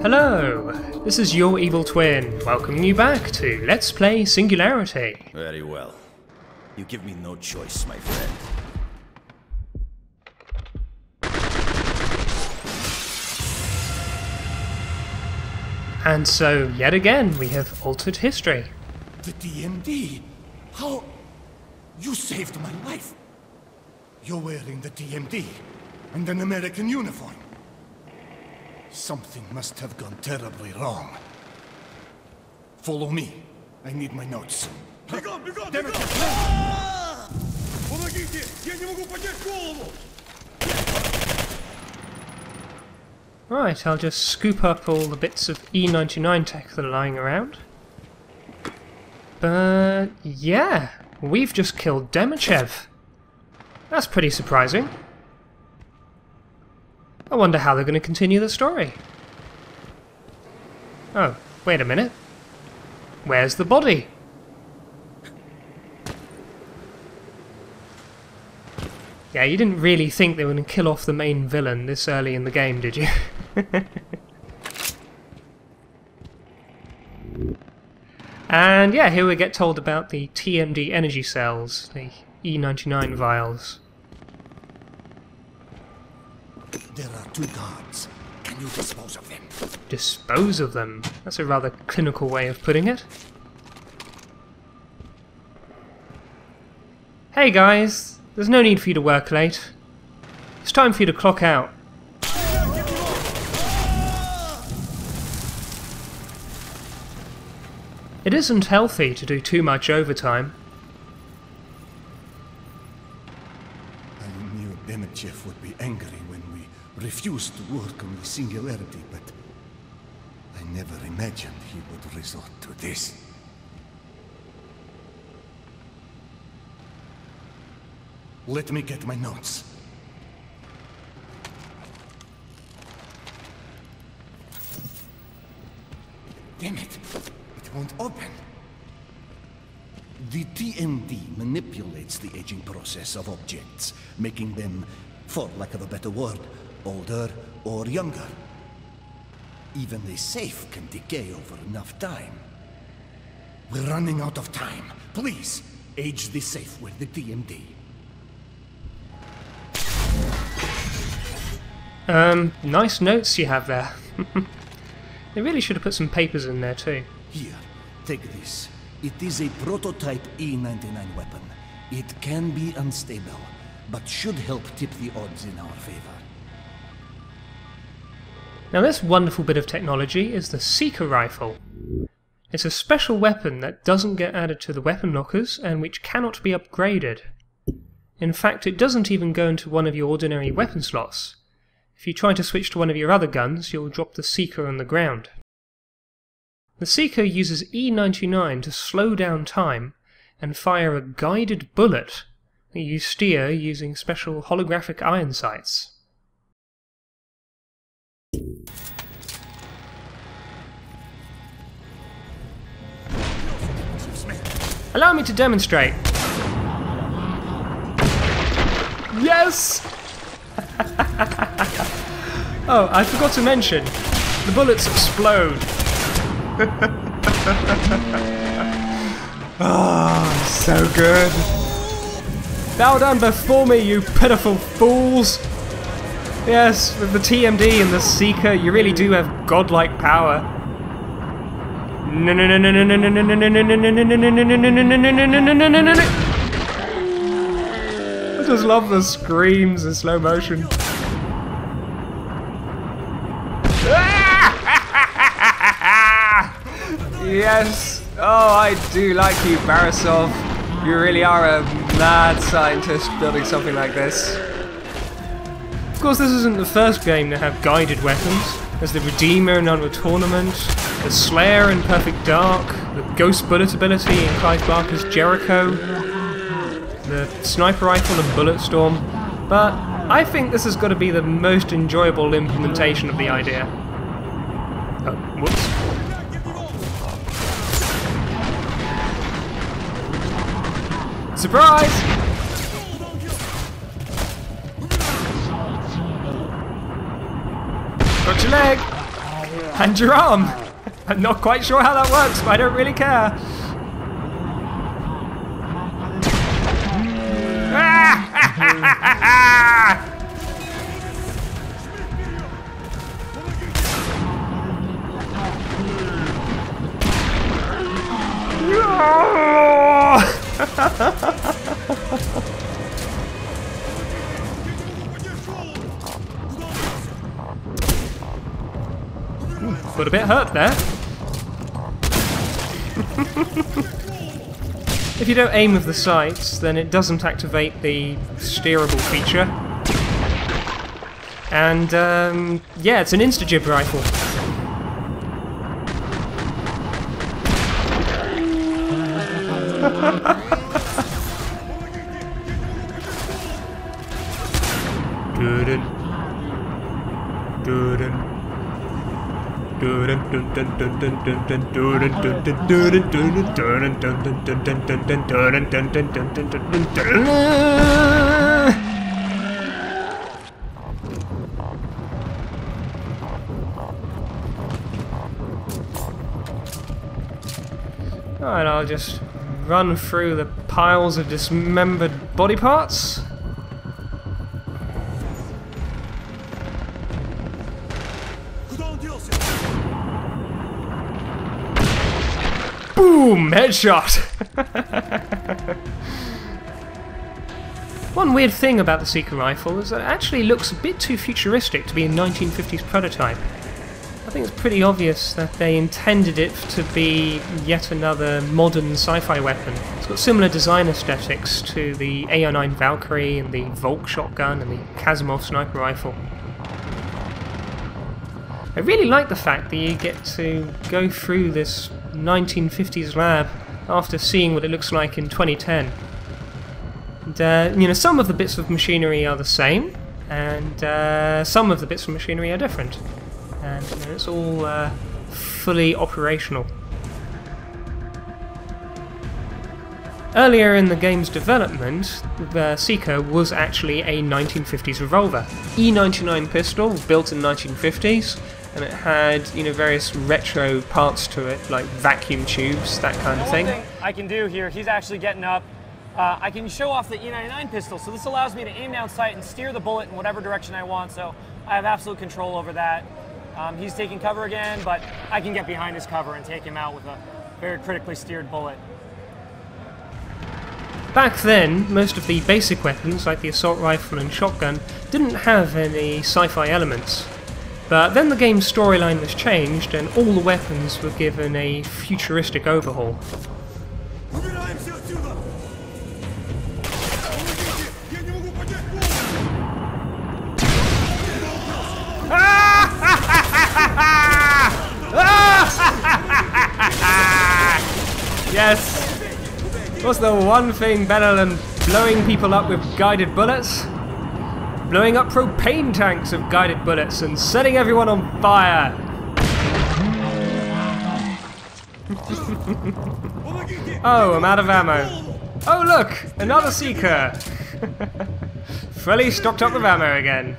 Hello, this is your evil twin, welcoming you back to Let's Play Singularity. Very well. You give me no choice, my friend. And so, yet again, we have altered history. The DMD? How? You saved my life. You're wearing the DMD and an American uniform. Something must have gone terribly wrong. Follow me. I need my notes. Right, I'll just scoop up all the bits of E99 tech that are lying around. But yeah, we've just killed Demichev. That's pretty surprising. I wonder how they're going to continue the story. Oh, wait a minute. Where's the body? Yeah, you didn't really think they were going to kill off the main villain this early in the game, did you? And yeah, here we get told about the TMD energy cells, the E99 vials. There are two guards. Can you dispose of them? Dispose of them? That's a rather clinical way of putting it. Hey guys, there's no need for you to work late. It's time for you to clock out. It isn't healthy to do too much overtime. I knew Demichev would be angry when we refused to work on the Singularity, but I never imagined he would resort to this. Let me get my notes. Damn it! It won't open. The TMD manipulates the aging process of objects, making them, for lack of a better word, older or younger. Even the safe can decay over enough time. We're running out of time. Please, age the safe with the TMD. Nice notes you have there. They really should have put some papers in there too. Here, take this. It is a prototype E99 weapon. It can be unstable, but should help tip the odds in our favor. Now this wonderful bit of technology is the Seeker rifle. It's a special weapon that doesn't get added to the weapon lockers and which cannot be upgraded. In fact, it doesn't even go into one of your ordinary weapon slots. If you try to switch to one of your other guns, you'll drop the Seeker on the ground. The Seeker uses E99 to slow down time and fire a guided bullet that you steer using special holographic iron sights. Allow me to demonstrate. Yes! Oh, I forgot to mention, the bullets explode. Oh, so good. Bow down before me, you pitiful fools. Yes, with the TMD and the Seeker, you really do have godlike power. No no no no no no no no no no no no no no no no no. I just love the screams in slow motion. Yes! Oh, I do like you, Barasov. You really are a mad scientist building something like this. Of course, this isn't the first game to have guided weapons. There's the Redeemer in Unreal Tournament, the Slayer in Perfect Dark, the Ghost Bullet ability in Clive Barker's Jericho, the Sniper Rifle in Bulletstorm, but I think this has got to be the most enjoyable implementation of the idea. Oh, whoops. Surprise! Got your leg! And your arm. I'm not quite sure how that works, but I don't really care. Got a bit hurt there. If you don't aim with the sights, then it doesn't activate the steerable feature. And yeah, it's an insta-jib rifle. Alright, I'll just run through the piles of dismembered body parts. Boom! Headshot! One weird thing about the Seeker rifle is that it actually looks a bit too futuristic to be a 1950s prototype. I think it's pretty obvious that they intended it to be yet another modern sci-fi weapon. It's got similar design aesthetics to the AR-9 Valkyrie and the Volk shotgun and the Kazimov sniper rifle. I really like the fact that you get to go through this 1950s lab after seeing what it looks like in 2010. And, you know, some of the bits of machinery are the same, and some of the bits of machinery are different. And you know, it's all fully operational. Earlier in the game's development, the Seeker was actually a 1950s revolver. E99 pistol, built in 1950s, and it had, you know, various retro parts to it, like vacuum tubes, that kind of thing. One thing I can do here, he's actually getting up. I can show off the E99 pistol, so this allows me to aim down sight and steer the bullet in whatever direction I want, so I have absolute control over that. He's taking cover again, but I can get behind his cover and take him out with a very critically steered bullet. Back then, most of the basic weapons, like the assault rifle and shotgun, didn't have any sci-fi elements. But then the game's storyline was changed, and all the weapons were given a futuristic overhaul. Yes! What's the one thing better than blowing people up with guided bullets? Blowing up propane tanks with guided bullets and setting everyone on fire! Oh, I'm out of ammo. Oh look! Another Seeker! Fully stocked up with ammo again.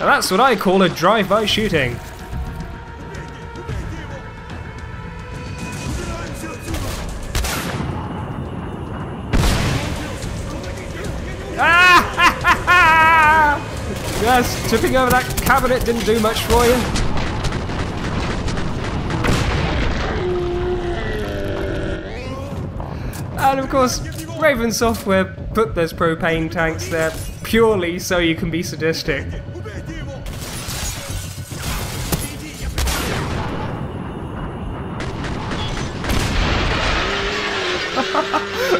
Now that's what I call a drive-by shooting. Yes, tipping over that cabinet didn't do much for you. And of course, Raven Software put those propane tanks there purely so you can be sadistic.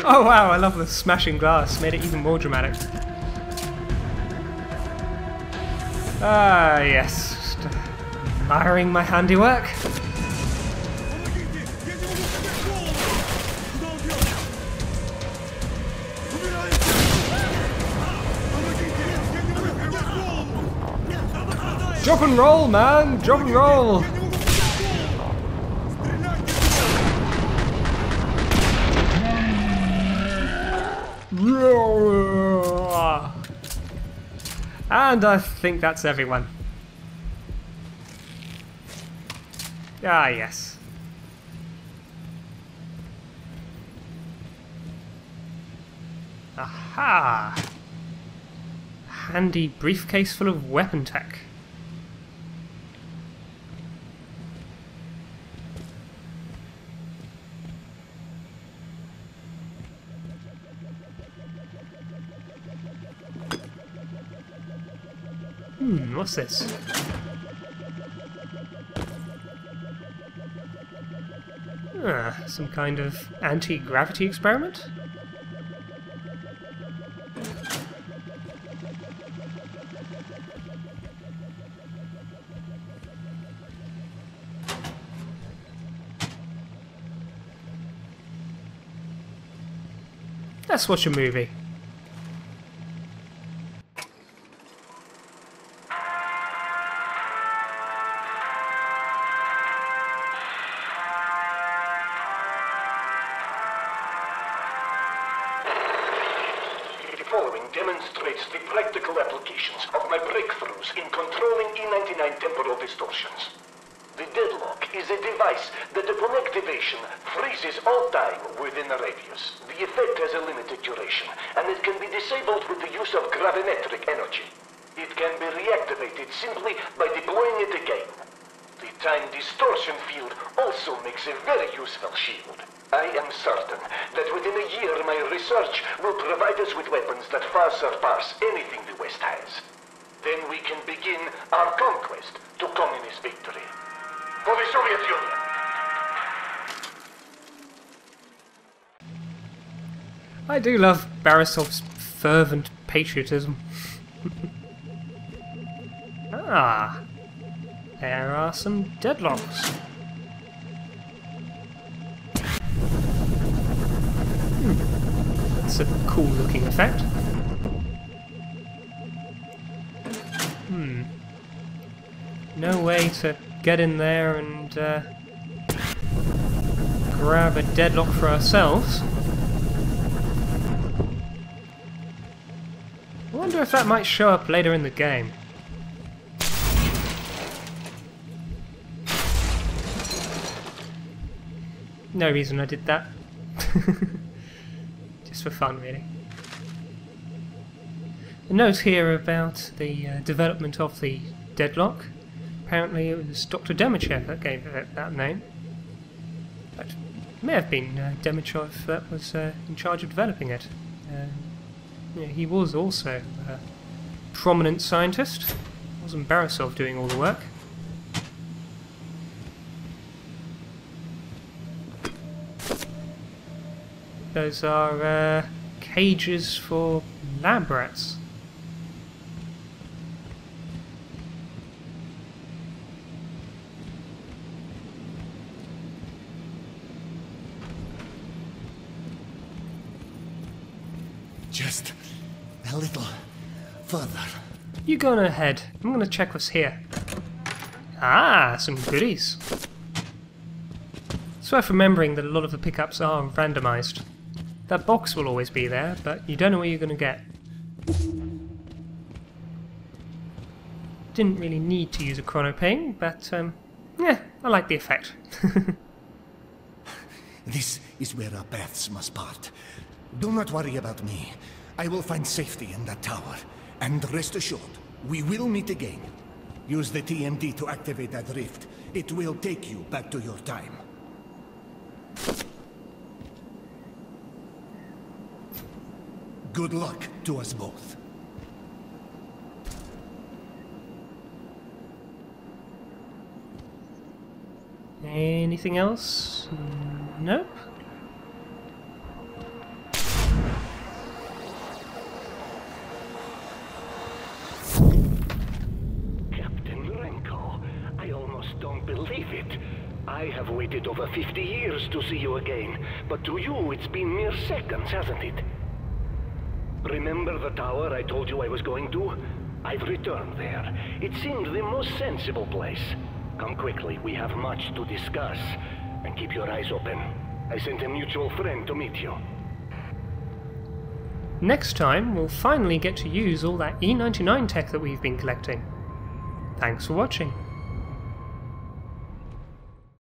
Oh wow, I love the smashing glass, made it even more dramatic. Ah yes, just admiring my handiwork. Drop and roll, man! Drop and roll! And I think that's everyone. Ah, yes. Aha! Handy briefcase full of weapon tech. What's this? Ah, some kind of anti-gravity experiment? Let's watch a movie. The following demonstrates the practical applications of my breakthroughs in controlling E99 temporal distortions. The Deadlock is a device that upon activation freezes all time within a radius. The effect has a limited duration, and it can be disabled with the use of gravimetric energy. It can be reactivated simply by deploying it again. The time distortion field also makes a very useful shield. I am certain that within a year my research will provide us with weapons that far surpass anything the West has. Then we can begin our conquest to communist victory. For the Soviet Union! I do love Borisov's fervent patriotism. Ah, there are some deadlocks. That's a cool looking effect. No way to get in there and grab a deadlock for ourselves. I wonder if that might show up later in the game. No reason I did that. Just for fun, really. A note here about the development of the Deadlock. Apparently it was Dr. Demichev that gave it that name. But it may have been Demichev that was in charge of developing it. Yeah, he was also a prominent scientist. It wasn't Borisov doing all the work. Those are cages for lab rats. Just a little further. You go on ahead. I'm going to check what's here. Ah, some goodies. It's worth remembering that a lot of the pickups are randomized. That box will always be there, but you don't know what you're going to get. Didn't really need to use a chronoping, but yeah, I like the effect. This is where our paths must part. Do not worry about me. I will find safety in that tower. And rest assured, we will meet again. Use the TMD to activate that rift. It will take you back to your time. Good luck to us both. Anything else? Nope. Don't believe it. I have waited over 50 years to see you again, but to you it's been mere seconds, hasn't it? Remember the tower I told you I was going to? I've returned there. It seemed the most sensible place. Come quickly, we have much to discuss. And keep your eyes open. I sent a mutual friend to meet you. Next time, we'll finally get to use all that E99 tech that we've been collecting. Thanks for watching.